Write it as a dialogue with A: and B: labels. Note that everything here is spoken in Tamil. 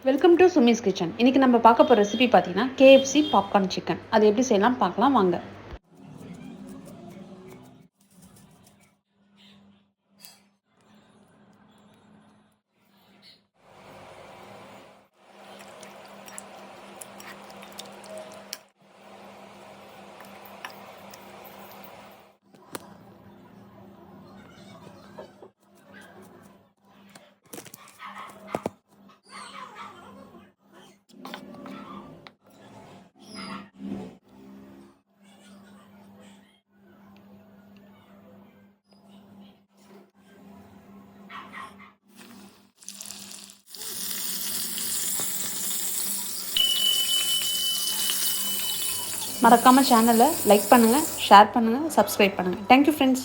A: Welcome to Sumi's kitchen. இன்றைக்கி நம்ம பார்க்க போகிற ரெசிபி பார்த்தீங்கன்னா KFC பாப்கார்ன் சிக்கன். அது எப்படி செய்யலாம் பார்க்கலாம் வாங்க. மறக்காமல் சேனலை லைக் பண்ணுங்கள், ஷேர் பண்ணுங்கள், சப்ஸ்கிரைப் பண்ணுங்கள். Thank you friends.